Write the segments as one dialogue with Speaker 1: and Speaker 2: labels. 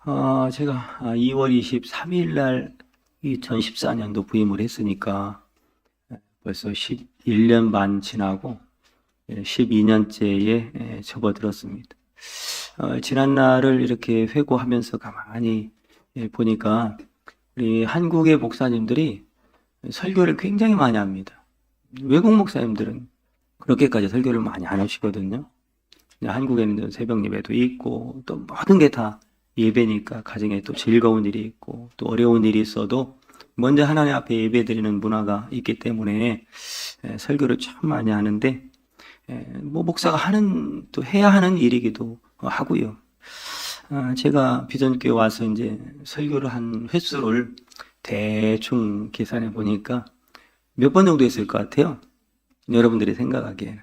Speaker 1: 제가 2월 23일 날 2014년도 부임을 했으니까 벌써 11년 반 지나고 12년째에 접어들었습니다. 지난 날을 이렇게 회고하면서 가만히 보니까 우리 한국의 목사님들이 설교를 굉장히 많이 합니다. 외국 목사님들은 그렇게까지 설교를 많이 안 하시거든요. 한국에는 새벽 예배도 있고 또 모든 게 다 예배니까 가정에 또 즐거운 일이 있고 또 어려운 일이 있어도 먼저 하나님 앞에 예배드리는 문화가 있기 때문에 설교를 참 많이 하는데 목사가 하는 또 해야 하는 일이기도 하고요. 제가 비전교회 와서 이제 설교를 한 횟수를 대충 계산해 보니까 몇 번 정도 했을 것 같아요. 여러분들이 생각하기에는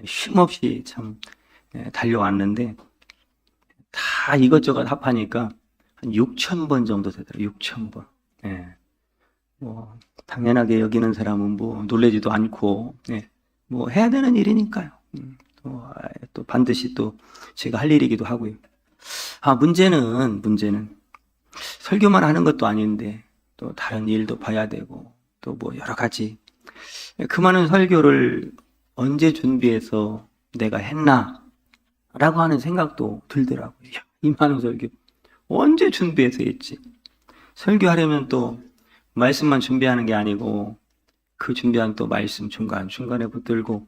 Speaker 1: 쉼없이 참 달려왔는데 다 이것저것 합하니까 한 6,000번 정도 되더라고요. 6,000번. 당연하게 여기는 사람은 놀라지도 않고, 해야 되는 일이니까요. 또 반드시 또 제가 할 일이기도 하고요. 문제는 설교만 하는 것도 아닌데 또 다른 일도 봐야 되고 또 여러 가지. 그 많은 설교를 언제 준비해서 내가 했나? 라고 하는 생각도 들더라고요. 이 많은 설교 언제 준비해서 했지? 설교하려면 또 말씀만 준비하는 게 아니고 그 준비한 또 말씀 중간에 붙들고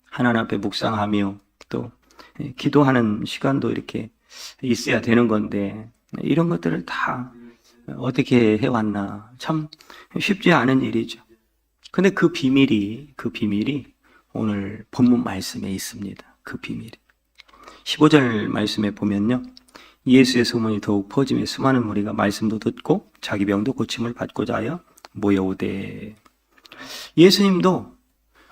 Speaker 1: 하나님 앞에 묵상하며 또 기도하는 시간도 이렇게 있어야 되는 건데 이런 것들을 다 어떻게 해왔나 참 쉽지 않은 일이죠. 근데 그 비밀이 오늘 본문 말씀에 있습니다. 그 비밀이 15절 말씀에 보면요. 예수의 소문이 더욱 퍼지며 수많은 무리가 말씀도 듣고 자기 병도 고침을 받고자 하여 모여오되. 예수님도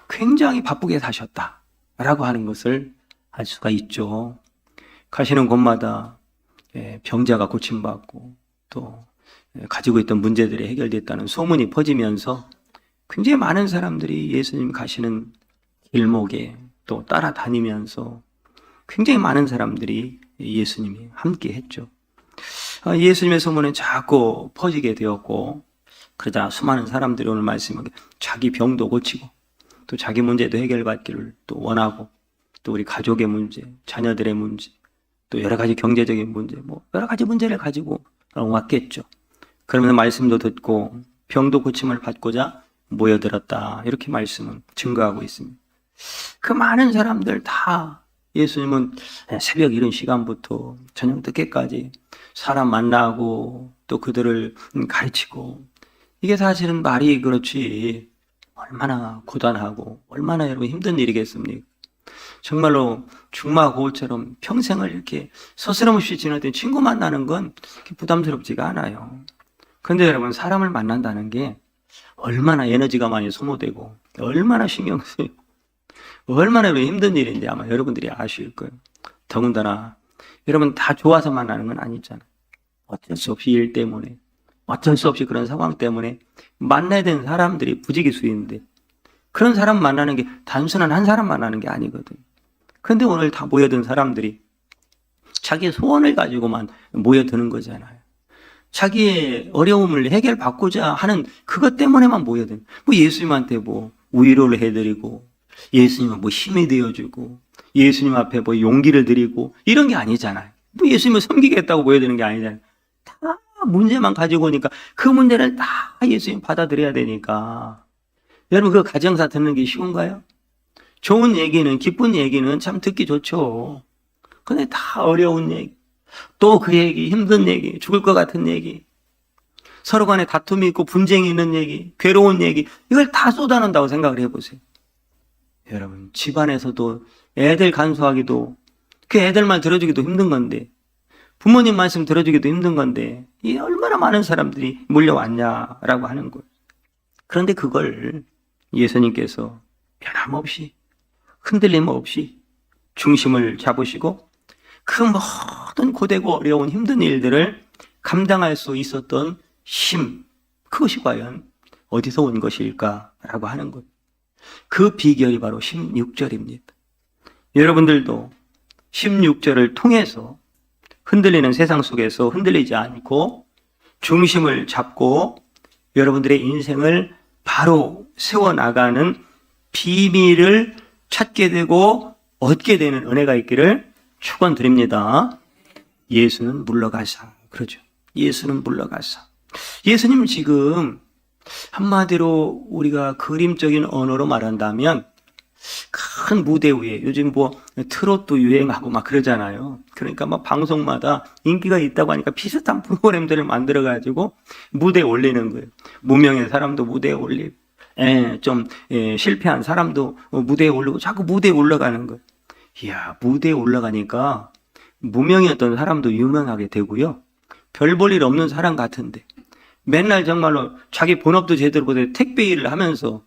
Speaker 1: 굉장히 바쁘게 사셨다라고 하는 것을 알 수가 있죠. 가시는 곳마다 병자가 고침받고 또 가지고 있던 문제들이 해결됐다는 소문이 퍼지면서 굉장히 많은 사람들이 예수님 가시는 길목에 또 따라다니면서 굉장히 많은 사람들이 예수님이 함께 했죠. 예수님의 소문은 자꾸 퍼지게 되었고 그러자 수많은 사람들이 오늘 말씀에 자기 병도 고치고 또 자기 문제도 해결받기를 또 원하고 또 우리 가족의 문제, 자녀들의 문제, 또 여러 가지 경제적인 문제, 여러 가지 문제를 가지고 왔겠죠. 그러면서 말씀도 듣고 병도 고침을 받고자 모여들었다. 이렇게 말씀은 증거하고 있습니다. 그 많은 사람들 다 예수님은 새벽 이른 시간부터 저녁 늦게까지 사람 만나고 또 그들을 가르치고 이게 사실은 말이 그렇지 얼마나 고단하고 얼마나 여러분 힘든 일이겠습니까? 정말로 중마고우처럼 평생을 이렇게 서스럼없이 지냈던 친구 만나는 건 부담스럽지가 않아요. 그런데 여러분 사람을 만난다는 게 얼마나 에너지가 많이 소모되고 얼마나 신경 쓰여 얼마나 힘든 일인지 아마 여러분들이 아실 거예요. 더군다나 여러분 다 좋아서 만나는 건 아니잖아요. 어쩔 수 없이 일 때문에 어쩔 수 없이 그런 상황 때문에 만나야 되는 사람들이 부지기수인데 그런 사람 만나는 게 단순한 한 사람 만나는 게 아니거든요. 그런데 오늘 다 모여든 사람들이 자기의 소원을 가지고만 모여드는 거잖아요. 자기의 어려움을 해결받고자 하는 그것 때문에만 모여드는 예수님한테 위로를 해드리고 예수님은 힘이 되어주고 예수님 앞에 용기를 드리고 이런 게 아니잖아요. 예수님을 섬기겠다고 모여드는 게 아니잖아요. 다 문제만 가지고 오니까 그 문제를 다 예수님 받아들여야 되니까 여러분 그 가정사 듣는 게 쉬운가요? 좋은 얘기는 기쁜 얘기는 참 듣기 좋죠. 근데 다 어려운 얘기 또 그 얘기 힘든 얘기 죽을 것 같은 얘기 서로 간에 다툼이 있고 분쟁이 있는 얘기 괴로운 얘기 이걸 다 쏟아낸다고 생각을 해보세요. 여러분 집안에서도 애들 간수하기도 그 애들 말 들어주기도 힘든 건데 부모님 말씀 들어주기도 힘든 건데 이 얼마나 많은 사람들이 몰려왔냐라고 하는 거예요. 그런데 그걸 예수님께서 변함없이 흔들림 없이 중심을 잡으시고 그 모든 고되고 어려운 힘든 일들을 감당할 수 있었던 힘 그것이 과연 어디서 온 것일까라고 하는 것. 그 비결이 바로 16절입니다. 여러분들도 16절을 통해서 흔들리는 세상 속에서 흔들리지 않고 중심을 잡고 여러분들의 인생을 바로 세워나가는 비밀을 찾게 되고 얻게 되는 은혜가 있기를 축원드립니다. 예수는 물러가사. 그러죠. 예수는 물러가사. 예수님 지금 한마디로 우리가 그림적인 언어로 말한다면 큰 무대 위에 요즘 뭐 트롯도 유행하고 막 그러잖아요. 그러니까 막 방송마다 인기가 있다고 하니까 비슷한 프로그램들을 만들어 가지고 무대에 올리는 거예요. 무명의 사람도 무대에 올리고 실패한 사람도 무대에 올리고 자꾸 무대에 올라가는 거예요. 이야, 무대에 올라가니까 무명이었던 사람도 유명하게 되고요. 별 볼 일 없는 사람 같은데 맨날 정말로 자기 본업도 제대로 못해 택배 일을 하면서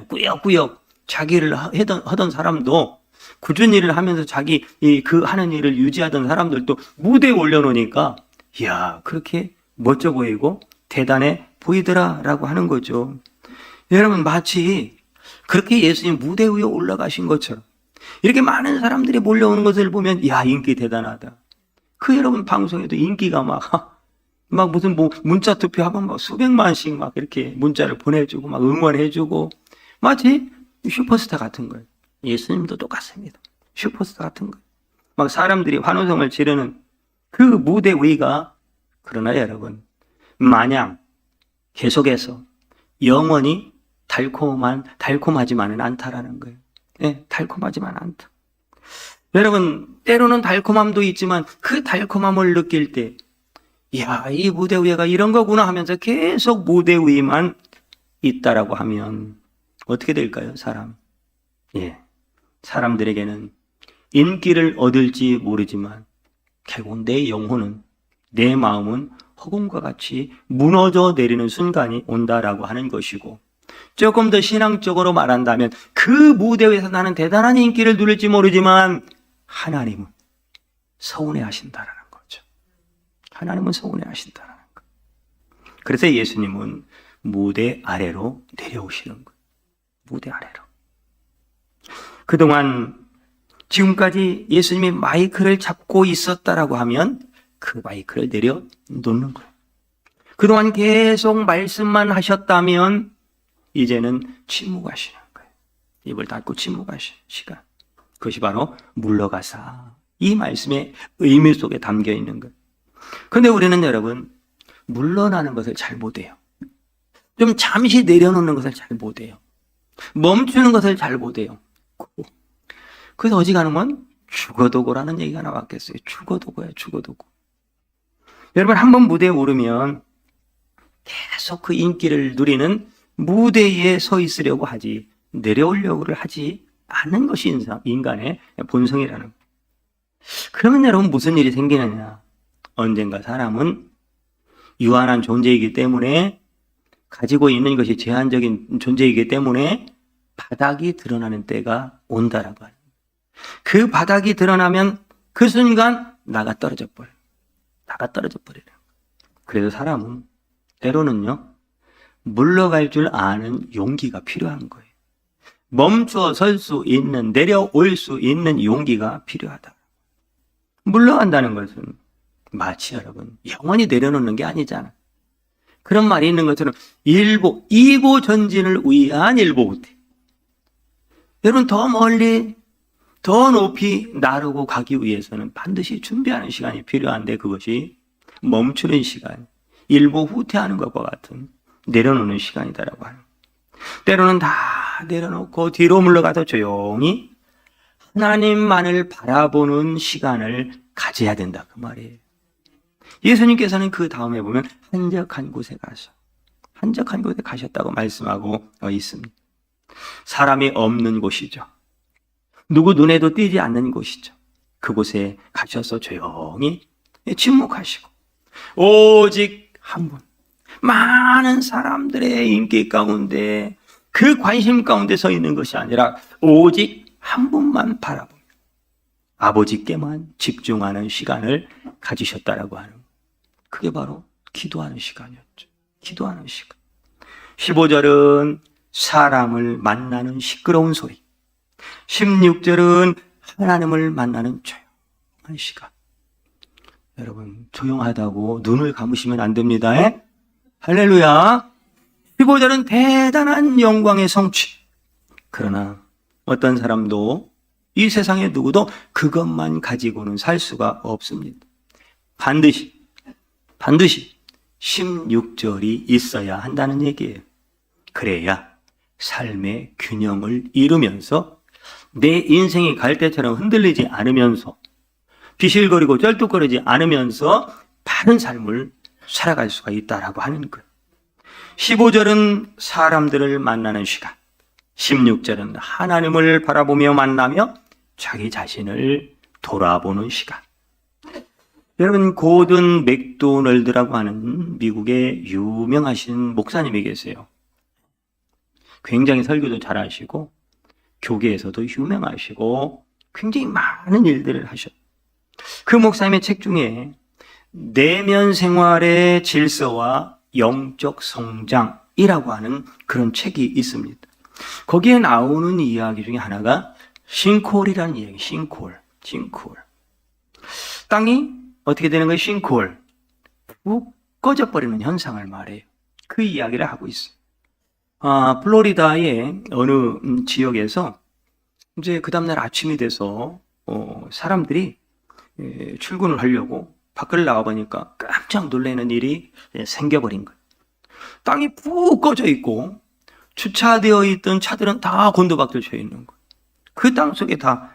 Speaker 1: 꾸역꾸역 자기를 하던 사람도 꾸준히 일을 하면서 자기 그 하는 일을 유지하던 사람들도 무대에 올려놓으니까 이야, 그렇게 멋져 보이고 대단해 보이더라라고 하는 거죠. 여러분, 마치 그렇게 예수님 무대 위에 올라가신 것처럼 이렇게 많은 사람들이 몰려오는 것을 보면 야, 인기 대단하다. 그 여러분 방송에도 인기가 막 무슨 뭐 문자 투표하면 막 수백만씩 막 이렇게 문자를 보내주고 막 응원해주고 마치 슈퍼스타 같은 거예요. 예수님도 똑같습니다. 슈퍼스타 같은 거예요. 막 사람들이 환호성을 지르는 그 무대 위가, 그러나 여러분, 마냥 계속해서 영원히 달콤하지만은 않다라는 거예요. 달콤하지만 않다. 여러분, 때로는 달콤함도 있지만 그 달콤함을 느낄 때 이야, 이 무대 위가 이런 거구나 하면서 계속 무대 위만 있다라고 하면 어떻게 될까요, 사람? 사람들에게는 인기를 얻을지 모르지만 결국 내 영혼은, 내 마음은 허공과 같이 무너져 내리는 순간이 온다라고 하는 것이고, 조금 더 신앙적으로 말한다면 그 무대 위에서 나는 대단한 인기를 누릴지 모르지만 하나님은 서운해하신다라는 거죠. 하나님은 서운해하신다라는 거. 그래서 예수님은 무대 아래로 내려오시는 거예요. 무대 아래로. 그동안 지금까지 예수님이 마이크를 잡고 있었다라고 하면 그 마이크를 내려놓는 거예요. 그동안 계속 말씀만 하셨다면 이제는 침묵하시는 거예요. 입을 닫고 침묵하시는 시간. 그것이 바로 물러가사. 이 말씀의 의미 속에 담겨 있는 거예요. 그런데 우리는 여러분, 물러나는 것을 잘 못해요. 좀 잠시 내려놓는 것을 잘 못해요. 멈추는 것을 잘 못해요. 그래서 어지간하면 죽어도고라는 얘기가 나왔겠어요. 죽어도고예요. 죽어도고. 여러분, 한번 무대에 오르면 계속 그 인기를 누리는 무대에 서 있으려고 하지, 내려오려고 하지 않는 것이 인간의 본성이라는 거예요. 그러면 여러분, 무슨 일이 생기느냐? 언젠가 사람은 유한한 존재이기 때문에, 가지고 있는 것이 제한적인 존재이기 때문에 바닥이 드러나는 때가 온다라고 하는 거예요. 그 바닥이 드러나면 그 순간 나가 떨어져 버려요. 그래서 사람은 때로는요, 물러갈 줄 아는 용기가 필요한 거예요. 멈추어 설 수 있는, 내려올 수 있는 용기가 필요하다. 물러간다는 것은 마치 여러분, 영원히 내려놓는 게 아니잖아. 그런 말이 있는 것처럼 2보 전진을 위한 1보 후퇴. 여러분, 더 멀리, 더 높이 나르고 가기 위해서는 반드시 준비하는 시간이 필요한데, 그것이 멈추는 시간, 1보 후퇴하는 것과 같은 내려놓는 시간이다라고 하는. 때로는 다 내려놓고 뒤로 물러가서 조용히 하나님만을 바라보는 시간을 가져야 된다, 그 말이에요. 예수님께서는 그 다음에 보면 한적한 곳에 가셨다고 말씀하고 있습니다. 사람이 없는 곳이죠. 누구 눈에도 띄지 않는 곳이죠. 그곳에 가셔서 조용히 침묵하시고 오직 한 분, 많은 사람들의 인기 가운데, 그 관심 가운데 서 있는 것이 아니라 오직 한 분만 바라보며 아버지께만 집중하는 시간을 가지셨다라고 하는, 그게 바로 기도하는 시간이었죠. 기도하는 시간. 15절은 사람을 만나는 시끄러운 소리, 16절은 하나님을 만나는 조용한 시간. 여러분, 조용하다고 눈을 감으시면 안 됩니다. 에? 할렐루야. 15절은 대단한 영광의 성취. 그러나 어떤 사람도 이 세상에 누구도 그것만 가지고는 살 수가 없습니다. 반드시 16절이 있어야 한다는 얘기예요. 그래야 삶의 균형을 이루면서 내 인생이 갈대처럼 흔들리지 않으면서 비실거리고 쩔뚝거리지 않으면서 바른 삶을 살아갈 수가 있다라고 하는 거예요. 15절은 사람들을 만나는 시간, 16절은 하나님을 바라보며 만나며 자기 자신을 돌아보는 시간. 여러분, 고든 맥도널드라고 하는 미국의 유명하신 목사님이 계세요. 굉장히 설교도 잘하시고 교계에서도 유명하시고 굉장히 많은 일들을 하셨어요. 그 목사님의 책 중에 내면 생활의 질서와 영적 성장이라고 하는 그런 책이 있습니다. 거기에 나오는 이야기 중에 하나가 싱크홀이라는 이야기. 싱크홀. 땅이 어떻게 되는 거예요? 싱크홀. 푹 꺼져버리는 현상을 말해요. 그 이야기를 하고 있어요. 플로리다의 어느 지역에서 이제 그 다음날 아침이 돼서 사람들이 출근을 하려고 밖을 나가보니까 깜짝 놀라는 일이 생겨버린 거예요. 땅이 푹 꺼져 있고 주차되어 있던 차들은 다 곤두박질 쳐 있는 거예요. 그 땅 속에 다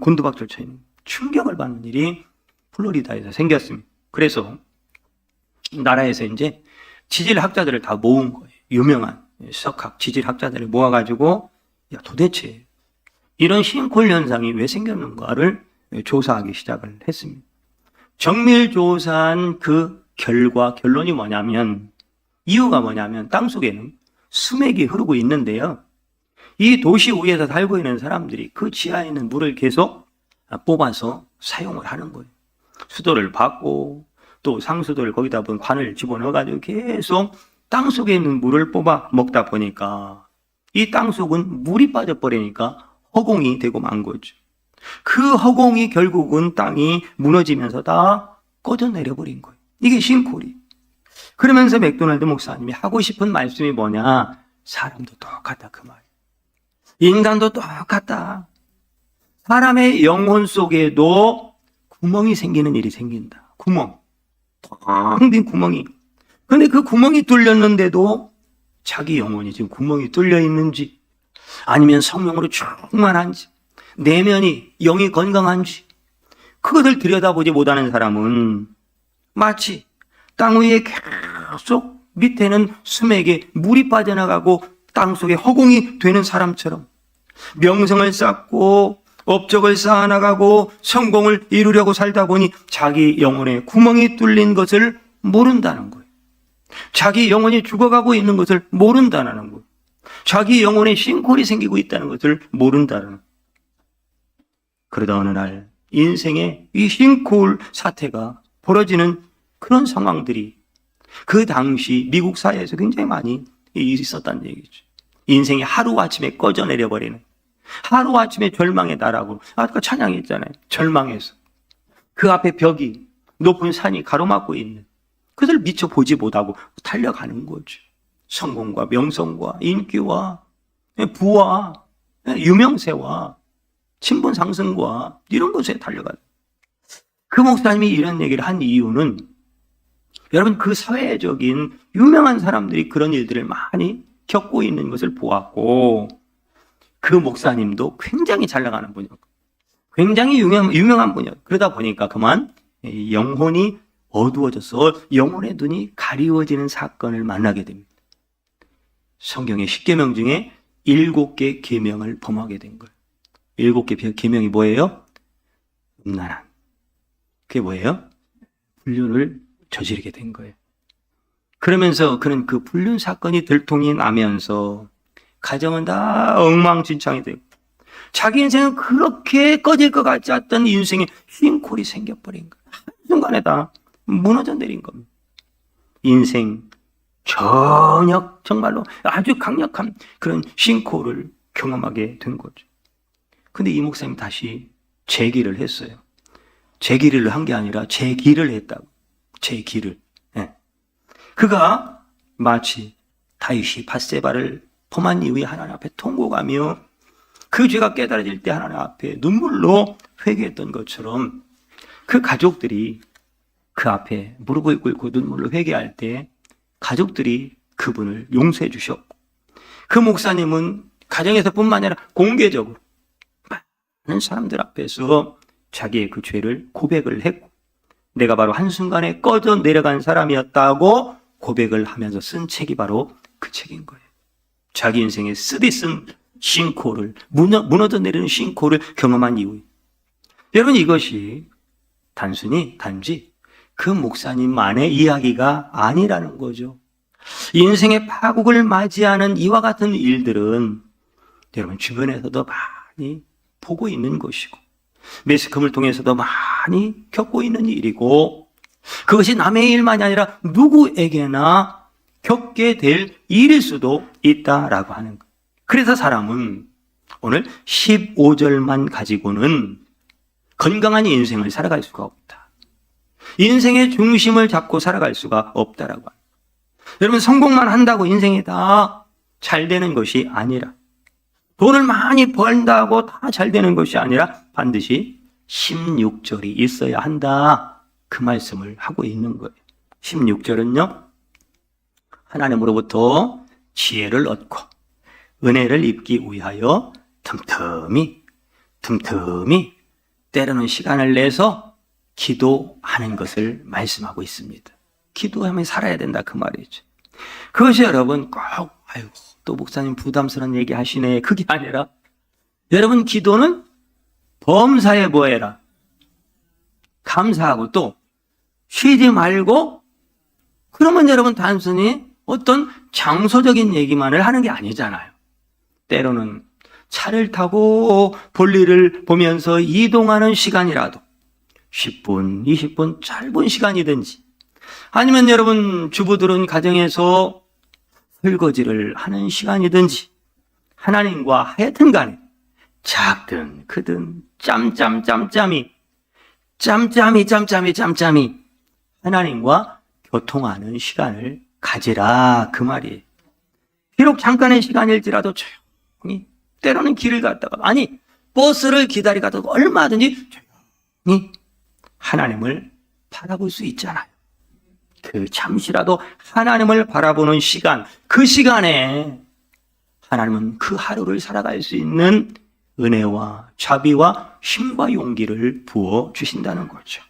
Speaker 1: 곤두박질 쳐 있는 거예요. 충격을 받는 일이 플로리다에서 생겼습니다. 그래서 나라에서 이제 지질학자들을 다 모은 거예요. 유명한 석학 지질학자들을 모아가지고 도대체 이런 싱크홀 현상이 왜 생겼는가를 조사하기 시작을 했습니다. 정밀 조사한 그 결론이 뭐냐면, 이유가 뭐냐면 땅 속에는 수맥이 흐르고 있는데요. 이 도시 위에서 살고 있는 사람들이 그 지하에 있는 물을 계속 뽑아서 사용을 하는 거예요. 수도를 받고 또 상수도를 거기다 관을 집어넣어가지고 계속 땅 속에 있는 물을 뽑아 먹다 보니까 이 땅 속은 물이 빠져버리니까 허공이 되고 만 거죠. 그 허공이 결국은 땅이 무너지면서 다 꺼져내려버린 거예요. 이게 싱크홀이. 그러면서 맥도날드 목사님이 하고 싶은 말씀이 뭐냐? 사람도 똑같다 그 말이에요. 인간도 똑같다. 사람의 영혼 속에도 구멍이 생기는 일이 생긴다. 구멍. 텅 빈 구멍이. 근데 그 구멍이 뚫렸는데도 자기 영혼이 지금 구멍이 뚫려 있는지 아니면 성령으로 충만한지 내면이 영이 건강한지 그것을 들여다보지 못하는 사람은 마치 땅 위에 계속 밑에는 수맥에 물이 빠져나가고 땅속에 허공이 되는 사람처럼 명성을 쌓고 업적을 쌓아나가고 성공을 이루려고 살다 보니 자기 영혼에 구멍이 뚫린 것을 모른다는 거예요. 자기 영혼이 죽어가고 있는 것을 모른다는 거예요. 자기 영혼에 싱크홀이 생기고 있다는 것을 모른다는 거예요. 그러다 어느 날 인생에 이 싱크홀 사태가 벌어지는 그런 상황들이 그 당시 미국 사회에서 굉장히 많이 있었다는 얘기죠. 인생이 하루아침에 꺼져내려버리는, 하루아침에 절망의 나라고 아까 찬양했잖아요. 절망해서 그 앞에 벽이 높은 산이 가로막고 있는 그것을 미처 보지 못하고 달려가는 거죠. 성공과 명성과 인기와 부와 유명세와 친분 상승과 이런 것에 달려가요. 그 목사님이 이런 얘기를 한 이유는 여러분 그 사회적인 유명한 사람들이 그런 일들을 많이 겪고 있는 것을 보았고 그 목사님도 굉장히 잘 나가는 분이었고 굉장히 유명한 분이었고 그러다 보니까 그만 영혼이 어두워져서 영혼의 눈이 가리워지는 사건을 만나게 됩니다. 성경의 10계명 중에 7개 계명을 범하게 된 거예요. 7개 계명이 뭐예요? 음란한. 그게 뭐예요? 불륜을 저지르게 된 거예요. 그러면서 그는 그 불륜 사건이 들통이 나면서 가정은 다 엉망진창이 되고 자기 인생은 그렇게 꺼질 것 같지 않던 인생에 싱크홀이 생겨버린 거예요. 한순간에 다 무너져 내린 겁니다. 인생 전역 정말로 아주 강력한 그런 싱크홀을 경험하게 된 거죠. 근데 이 목사님 다시 재기를 했어요. 제기를 한 게 아니라 제기를 했다고. 제기를. 예. 그가 마치 다윗이 밧세바를 범한 이후에 하나님 앞에 통곡하며 그 죄가 깨달아질 때 하나님 앞에 눈물로 회개했던 것처럼 그 가족들이 그 앞에 무릎을 꿇고 눈물로 회개할 때 가족들이 그분을 용서해 주셨고, 그 목사님은 가정에서뿐만 아니라 공개적으로 많은 사람들 앞에서 자기의 그 죄를 고백을 했고, 내가 바로 한순간에 꺼져 내려간 사람이었다고 고백을 하면서 쓴 책이 바로 그 책인 거예요. 자기 인생의 쓰디쓴 싱크홀을, 무너져 내리는 싱크홀을 경험한 이후에, 여러분, 이것이 단지 그 목사님만의 이야기가 아니라는 거죠. 인생의 파국을 맞이하는 이와 같은 일들은 여러분 주변에서도 많이 보고 있는 것이고, 매스컴을 통해서도 많이 겪고 있는 일이고, 그것이 남의 일만이 아니라 누구에게나 겪게 될 일일 수도 있다라고 하는 것. 그래서 사람은 오늘 15절만 가지고는 건강한 인생을 살아갈 수가 없다. 인생의 중심을 잡고 살아갈 수가 없다라고 합니다. 여러분, 성공만 한다고 인생이 다 잘 되는 것이 아니라, 돈을 많이 번다고 다 잘 되는 것이 아니라 반드시 16절이 있어야 한다. 그 말씀을 하고 있는 거예요. 16절은요, 하나님으로부터 지혜를 얻고 은혜를 입기 위하여 틈틈이 때로는 시간을 내서 기도하는 것을 말씀하고 있습니다. 기도하며 살아야 된다, 그 말이죠. 그것이 여러분 꼭 아이고 또 목사님 부담스러운 얘기 하시네, 그게 아니라, 여러분 기도는 범사에 뭐해라, 감사하고 또 쉬지 말고. 그러면 여러분 단순히 어떤 장소적인 얘기만을 하는 게 아니잖아요. 때로는 차를 타고 볼일을 보면서 이동하는 시간이라도 10분, 20분 짧은 시간이든지, 아니면 여러분 주부들은 가정에서 설거지를 하는 시간이든지, 하나님과 하여튼 간에 작든 크든 짬짬이 하나님과 교통하는 시간을 가지라, 그 말이에요. 비록 잠깐의 시간일지라도 조용히, 때로는 길을 갔다가, 아니 버스를 기다리다가 얼마든지 조용히 하나님을 바라볼 수 있잖아요. 그 잠시라도 하나님을 바라보는 시간, 그 시간에 하나님은 그 하루를 살아갈 수 있는 은혜와 자비와 힘과 용기를 부어 주신다는 거죠.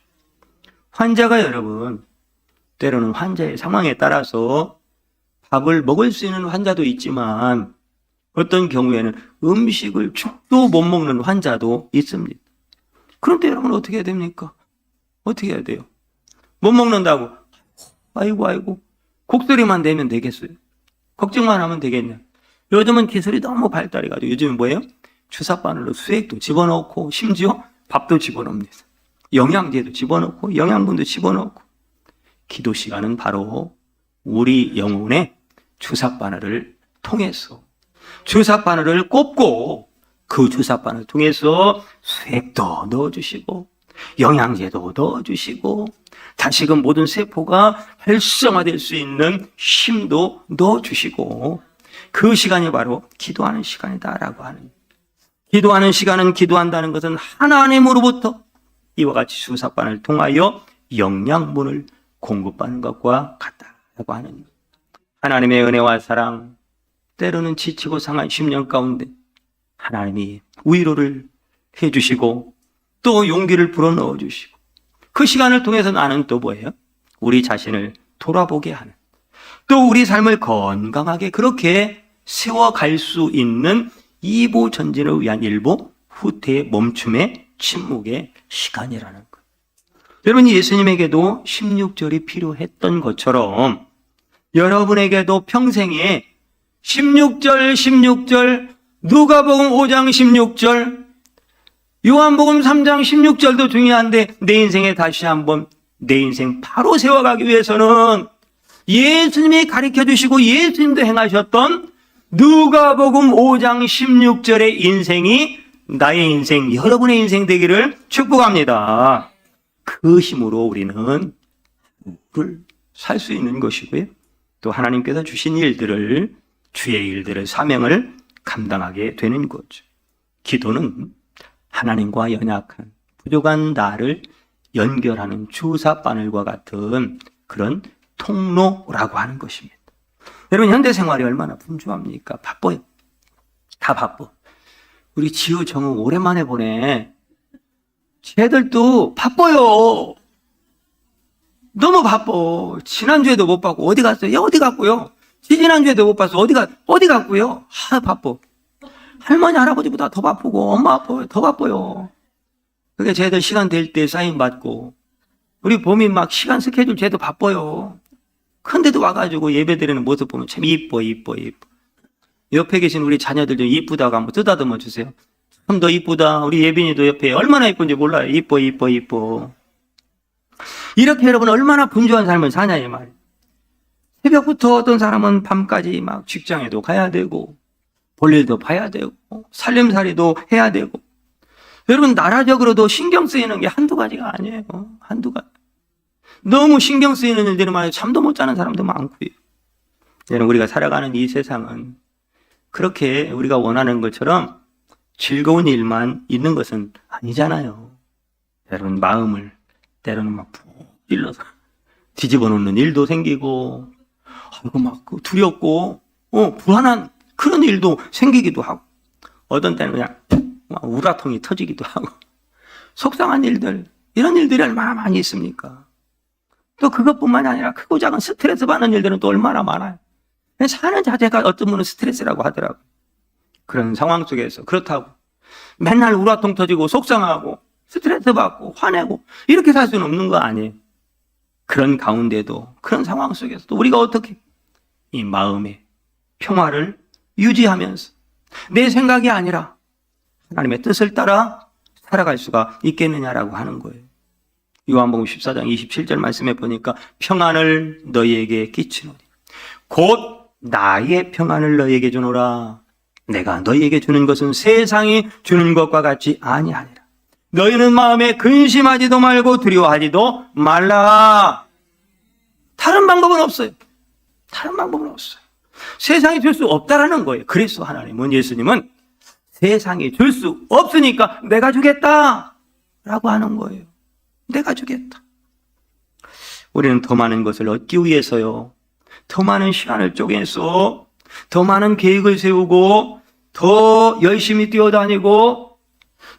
Speaker 1: 환자가 여러분, 때로는 환자의 상황에 따라서 밥을 먹을 수 있는 환자도 있지만, 어떤 경우에는 음식을 죽도 못 먹는 환자도 있습니다. 그런데 여러분 어떻게 해야 됩니까? 어떻게 해야 돼요? 못 먹는다고 아이고 곡소리만 내면 되겠어요? 걱정만 하면 되겠냐? 요즘은 기술이 너무 발달해가지고 요즘은 뭐예요? 주사바늘로 수액도 집어넣고 심지어 밥도 집어넣습니다. 영양제도 집어넣고 영양분도 집어넣고. 기도 시간은 바로 우리 영혼의 주사바늘을 통해서, 주사바늘을 꼽고 그 주사바늘을 통해서 수액도 넣어주시고 영양제도 넣어주시고 다시금 모든 세포가 활성화될 수 있는 힘도 넣어주시고, 그 시간이 바로 기도하는 시간이다라고 하는. 기도하는 시간은, 기도한다는 것은 하나님으로부터 이와 같이 주사바늘을 통하여 영양분을 공급받는 것과 같다라고 하는. 하나님의 은혜와 사랑, 때로는 지치고 상한 10년 가운데 하나님이 위로를 해주시고 또 용기를 불어넣어 주시고, 그 시간을 통해서 나는 또 뭐예요? 우리 자신을 돌아보게 하는, 또 우리 삶을 건강하게 그렇게 세워갈 수 있는 이보 전진을 위한 일보 후퇴의 멈춤의 침묵의 시간이라는 것. 여러분, 예수님에게도 16절이 필요했던 것처럼 여러분에게도 평생에 16절, 누가복음 5장 16절, 요한복음 3장 16절도 중요한데, 내 인생에 다시 한번 내 인생 바로 세워가기 위해서는 예수님이 가르쳐 주시고 예수님도 행하셨던 누가복음 5장 16절의 인생이 나의 인생, 여러분의 인생 되기를 축복합니다. 그 힘으로 우리는 살 수 있는 것이고요. 또 하나님께서 주신 일들을, 주의 일들을, 사명을 감당하게 되는 거죠. 기도는 하나님과 연약한 부족한 나를 연결하는 주사바늘과 같은 그런 통로라고 하는 것입니다. 여러분, 현대 생활이 얼마나 분주합니까? 바빠요. 다 바빠. 우리 지우, 정우 오랜만에 보네. 쟤들도 바빠요. 너무 바빠. 지난주에도 못 봤고 어디 갔어요? 얘 어디 갔고요? 지지난주에도 못 봤어. 어디 갔고요? 바빠. 할머니 할아버지보다 더 바쁘고 엄마 아빠 더 바빠요. 그게 쟤들 시간 될 때 사인 받고, 우리 봄이 막 시간 스케줄 쟤도 바빠요. 근데도 와가지고 예배 드리는 모습 보면 참 이뻐. 옆에 계신 우리 자녀들 좀 이쁘다고 한번 쓰다듬어 주세요. 참 더 이쁘다. 우리 예빈이도 옆에 얼마나 이쁜지 몰라요. 이뻐. 이렇게 여러분 얼마나 분주한 삶을 사냐 이 말이에요. 새벽부터 어떤 사람은 밤까지 막 직장에도 가야 되고, 볼일도 봐야 되고, 살림살이도 해야 되고. 여러분, 나라적으로도 신경 쓰이는 게 한두 가지가 아니에요. 한두 가지. 너무 신경 쓰이는 일들이 많아요. 잠도 못 자는 사람도 많고요. 여러분, 우리가 살아가는 이 세상은 그렇게 우리가 원하는 것처럼 즐거운 일만 있는 것은 아니잖아요. 여러분, 마음을 때로는 막 푹 찔러서 뒤집어 놓는 일도 생기고, 막 두렵고, 불안한 그런 일도 생기기도 하고, 어떤 때는 그냥 우라통이 터지기도 하고, 속상한 일들, 이런 일들이 얼마나 많이 있습니까? 또 그것뿐만이 아니라 크고 작은 스트레스 받는 일들은 또 얼마나 많아요. 사는 자체가 어떤 분은 스트레스라고 하더라고요. 그런 상황 속에서 그렇다고 맨날 우라통 터지고 속상하고 스트레스 받고 화내고 이렇게 살 수는 없는 거 아니에요. 그런 가운데도, 그런 상황 속에서도 우리가 어떻게 이 마음의 평화를 유지하면서 내 생각이 아니라 하나님의 뜻을 따라 살아갈 수가 있겠느냐라고 하는 거예요. 요한복음 14장 27절 말씀에 보니까 평안을 너희에게 끼치노니 곧 나의 평안을 너희에게 주노라. 내가 너희에게 주는 것은 세상이 주는 것과 같지 아니하니라. 너희는 마음에 근심하지도 말고 두려워하지도 말라. 다른 방법은 없어요. 세상이 줄 수 없다라는 거예요. 그리스도 하나님은, 예수님은 세상이 줄 수 없으니까 내가 주겠다 라고 하는 거예요. 내가 주겠다. 우리는 더 많은 것을 얻기 위해서요, 더 많은 시간을 쪼개서 더 많은 계획을 세우고 더 열심히 뛰어다니고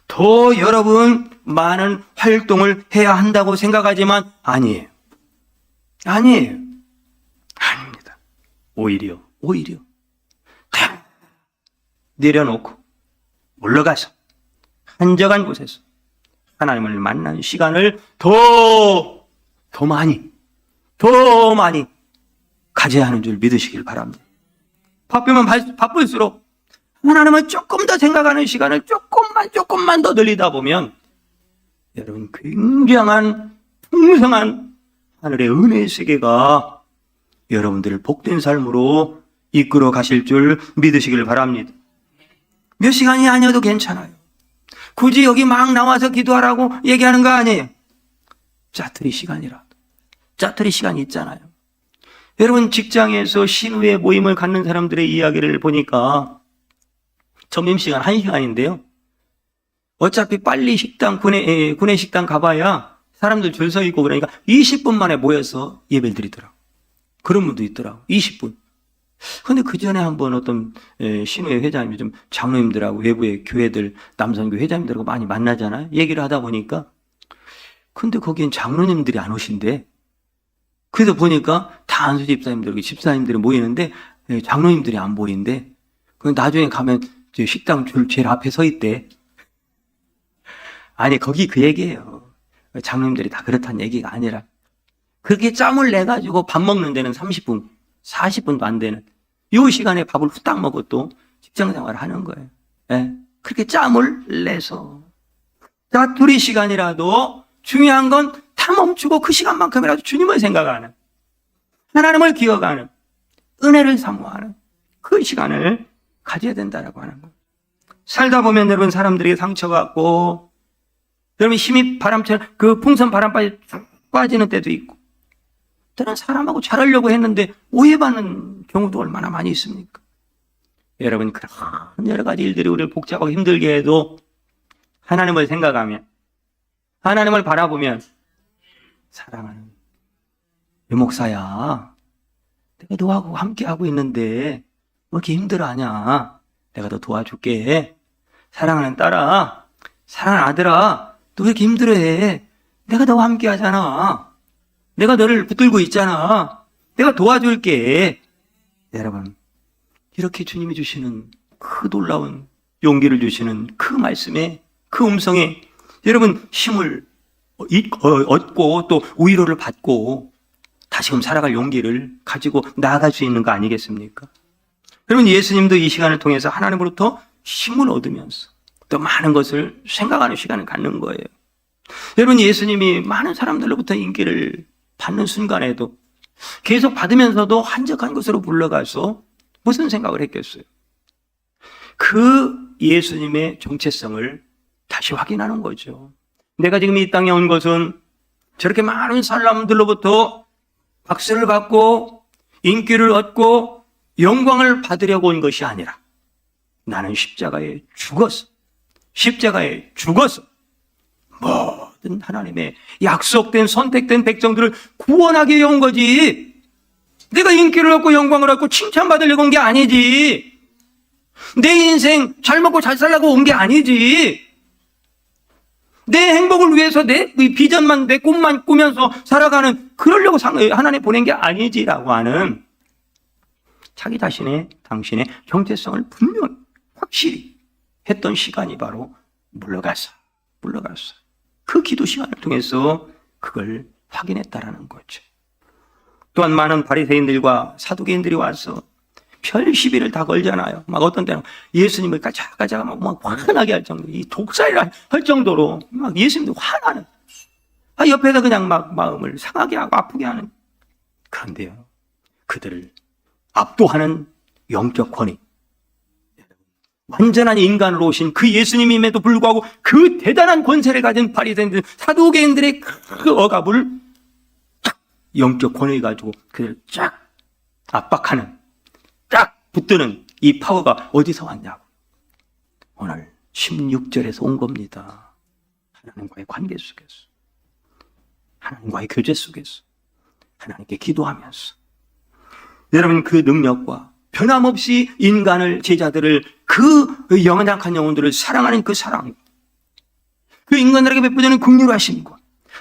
Speaker 1: 더 여러분 많은 활동을 해야 한다고 생각하지만 아니에요. 아닙니다. 오히려 내려놓고 올라가서 한적한 곳에서 하나님을 만난 시간을 더 많이 가져야 하는 줄 믿으시길 바랍니다. 바쁘면 바쁠수록 하나님을 조금 더 생각하는 시간을 조금만 더 늘리다 보면 여러분 굉장한 풍성한 하늘의 은혜의 세계가 여러분들을 복된 삶으로 이끌어 가실 줄 믿으시길 바랍니다. 몇 시간이 아니어도 괜찮아요. 굳이 여기 막 나와서 기도하라고 얘기하는 거 아니에요. 짜투리 시간이라도. 짜투리 시간이 있잖아요. 여러분, 직장에서 신우의 모임을 갖는 사람들의 이야기를 보니까 점심시간 1시간인데요. 어차피 빨리 구내 식당 가봐야 사람들 줄 서 있고 그러니까 20분 만에 모여서 예배를 드리더라고. 그런 분도 있더라고. 20분. 근데 그 전에 한번 어떤 신우의 회장님이 좀 장로님들하고 외부의 교회들, 남선교 회장님들하고 많이 만나잖아요. 얘기를 하다 보니까 근데 거기엔 장로님들이 안 오신대. 그래서 보니까 다 안수 집사님들, 집사님들이 모이는데 장로님들이 안 보인대. 나중에 가면 식당 줄 제일 앞에 서 있대. 아니, 거기 그 얘기예요. 장로님들이 다 그렇다는 얘기가 아니라 그렇게 짬을 내가지고 밥 먹는 데는 30분, 40분도 안 되는 이 시간에 밥을 후딱 먹고 또 직장 생활을 하는 거예요. 네. 그렇게 짬을 내서 짜투리 시간이라도 중요한 건 다 멈추고 그 시간만큼이라도 주님을 생각하는, 하나님을 기억하는, 은혜를 사모하는 그 시간을 가져야 된다라고 하는 거예요. 살다 보면 여러분 사람들에게 상처받고 여러분 힘이 바람처럼 그 풍선 바람바람에 쭉 빠지는 때도 있고, 때는 사람하고 잘하려고 했는데 오해받는 경우도 얼마나 많이 있습니까? 여러분, 그런 여러 가지 일들이 우리를 복잡하고 힘들게 해도 하나님을 생각하면, 하나님을 바라보면, 사랑하는 유 목사야, 내가 너하고 함께하고 있는데 왜 이렇게 힘들어하냐? 내가 너 도와줄게. 사랑하는 딸아, 사랑하는 아들아, 너 왜 이렇게 힘들어해? 내가 너와 함께하잖아. 내가 너를 붙들고 있잖아. 내가 도와줄게. 여러분, 이렇게 주님이 주시는 그 놀라운 용기를 주시는 그 말씀에, 그 음성에 여러분 힘을 얻고 또 위로를 받고 다시금 살아갈 용기를 가지고 나아갈 수 있는 거 아니겠습니까? 여러분, 예수님도 이 시간을 통해서 하나님으로부터 힘을 얻으면서 또 많은 것을 생각하는 시간을 갖는 거예요. 여러분, 예수님이 많은 사람들로부터 인기를 받는 순간에도 계속 받으면서도 한적한 곳으로 불러가서 무슨 생각을 했겠어요? 그 예수님의 정체성을 다시 확인하는 거죠. 내가 지금 이 땅에 온 것은 저렇게 많은 사람들로부터 박수를 받고 인기를 얻고 영광을 받으려고 온 것이 아니라 나는 십자가에 죽어서 모든 하나님의 약속된 선택된 백성들을 구원하기 위해 온 거지. 내가 인기를 얻고 영광을 얻고 칭찬받으려고 온 게 아니지. 내 인생 잘 먹고 잘 살려고 온 게 아니지. 내 행복을 위해서 내 비전만, 내 꿈만 꾸면서 살아가는, 그러려고 하나님 보낸 게 아니지라고 하는 자기 자신의, 당신의 정체성을 분명 확실히 했던 시간이 바로 물러가서 그 기도 시간을 통해서 그걸 확인했다라는 거죠. 또한 많은 바리새인들과 사두개인들이 와서 별 시비를 다 걸잖아요. 막 어떤 때는 예수님을 가자가자 막 화나게 할 정도, 이 독살을 할 정도로 막 예수님도 화나는, 옆에서 그냥 막 마음을 상하게 하고 아프게 하는. 그런데요, 그들을 압도하는 영적 권위, 완전한 인간으로 오신 그 예수님임에도 불구하고 그 대단한 권세를 가진 바리새인들, 사두개인들의 그 억압을 딱 영적 권위 가지고 그들을 쫙 압박하는, 딱 붙드는 이 파워가 어디서 왔냐고. 오늘 16절에서 온 겁니다. 하나님과의 관계 속에서, 하나님과의 교제 속에서, 하나님께 기도하면서 여러분, 그 능력과 변함없이 인간을, 제자들을, 그 연약한 영혼들을 사랑하는 그 사랑, 그 인간들에게 베푸는 긍휼하심과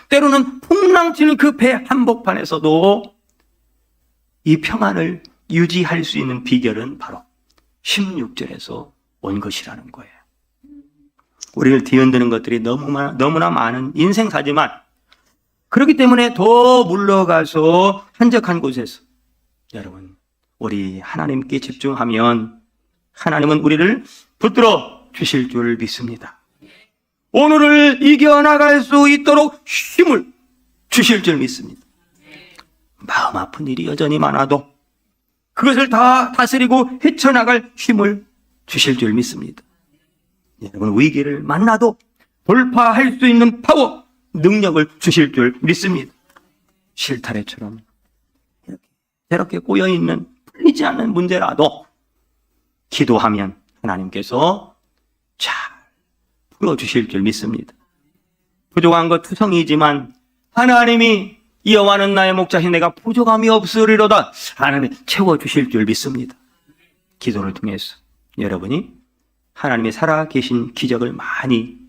Speaker 1: 때로는 풍랑치는 그 배 한복판에서도 이 평안을 유지할 수 있는 비결은 바로 16절에서 온 것이라는 거예요. 우리를 뒤흔드는 것들이 너무나 많은 인생사지만, 그렇기 때문에 더 물러가서 한적한 곳에서 여러분, 우리 하나님께 집중하면 하나님은 우리를 붙들어 주실 줄 믿습니다. 오늘을 이겨나갈 수 있도록 힘을 주실 줄 믿습니다. 마음 아픈 일이 여전히 많아도 그것을 다 다스리고 헤쳐나갈 힘을 주실 줄 믿습니다. 여러분, 위기를 만나도 돌파할 수 있는 파워, 능력을 주실 줄 믿습니다. 실타래처럼 저렇게 꼬여있는, 풀리지 않는 문제라도 기도하면 하나님께서 잘 풀어주실 줄 믿습니다. 부족한 것 투성이지만 하나님이 여호와는 나의 목자신 내가 부족함이 없으리로다, 하나님이 채워주실 줄 믿습니다. 기도를 통해서 여러분이 하나님이 살아계신 기적을 많이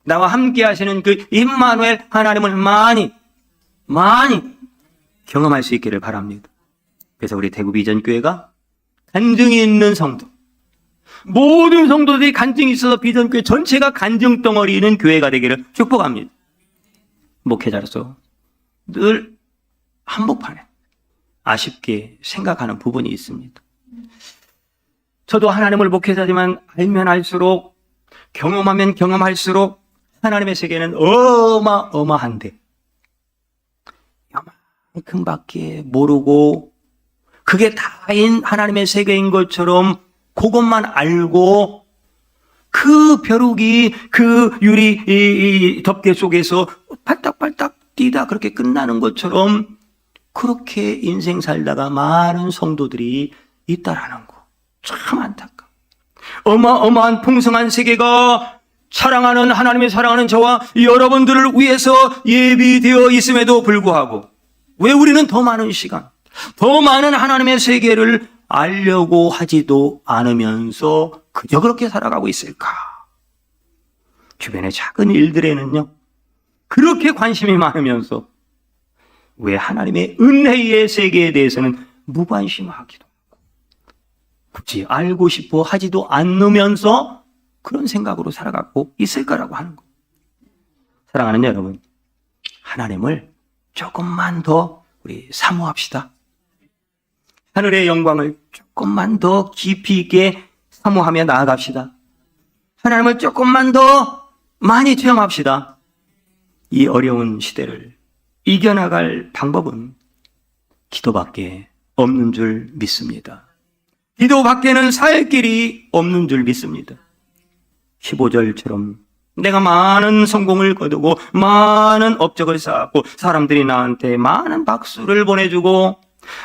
Speaker 1: 나와 함께 하시는 그 임마누엘 하나님을 많이 경험할 수 있기를 바랍니다. 그래서 우리 대구 비전교회가 간증이 있는 성도, 모든 성도들이 간증이 있어서 비전교회 전체가 간증 덩어리 있는 교회가 되기를 축복합니다. 목회자로서 늘 한복판에 아쉽게 생각하는 부분이 있습니다. 저도 하나님을 목회자지만 알면 알수록, 경험하면 경험할수록 하나님의 세계는 어마어마한데 이만큼밖에 모르고 그게 다인 하나님의 세계인 것처럼 그것만 알고 그 그 벼룩이 그 유리 이 덮개 속에서 팔딱팔딱 뛰다 그렇게 끝나는 것처럼 그렇게 인생 살다가 많은 성도들이 있다라는 거. 참 안타까워. 어마어마한 풍성한 세계가 사랑하는 하나님의 사랑하는 저와 여러분들을 위해서 예비되어 있음에도 불구하고 왜 우리는 더 많은 시간, 더 많은 하나님의 세계를 알려고 하지도 않으면서 그저 그렇게 살아가고 있을까? 주변의 작은 일들에는요, 그렇게 관심이 많으면서 왜 하나님의 은혜의 세계에 대해서는 무관심하기도 하고 굳이 알고 싶어 하지도 않으면서 그런 생각으로 살아가고 있을까라고 하는 거. 사랑하는 여러분, 하나님을 조금만 더 우리 사모합시다. 하늘의 영광을 조금만 더 깊이 있게 사모하며 나아갑시다. 하나님을 조금만 더 많이 체험합시다. 이 어려운 시대를 이겨나갈 방법은 기도밖에 없는 줄 믿습니다. 기도밖에는 살 길이 없는 줄 믿습니다. 15절처럼 내가 많은 성공을 거두고 많은 업적을 쌓았고 사람들이 나한테 많은 박수를 보내주고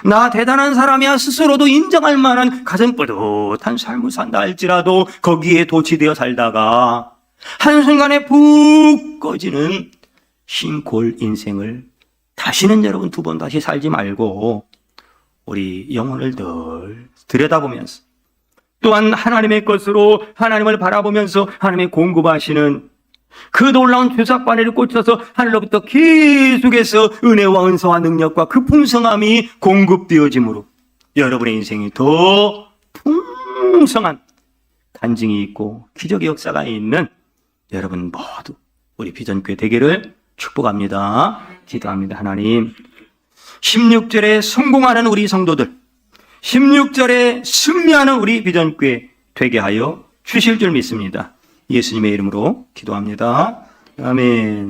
Speaker 1: 나 대단한 사람이야 스스로도 인정할 만한 가슴 뿌듯한 삶을 산다 할지라도 거기에 도취되어 살다가 한순간에 푹 꺼지는 싱골 인생을 다시는 여러분 두 번 다시 살지 말고 우리 영혼을 늘 들여다보면서 또한 하나님의 것으로 하나님을 바라보면서 하나님의 공급하시는 그 놀라운 주삭바늘을 꽂혀서 하늘로부터 계속해서 은혜와 은사와 능력과 그 풍성함이 공급되어짐으로 여러분의 인생이 더 풍성한 간증이 있고 기적의 역사가 있는 여러분 모두 우리 비전교회 되기를 축복합니다. 기도합니다. 하나님, 16절에 성공하는 우리 성도들, 16절에 승리하는 우리 비전교회 되게 하여 주실 줄 믿습니다. 예수님의 이름으로 기도합니다. 아멘.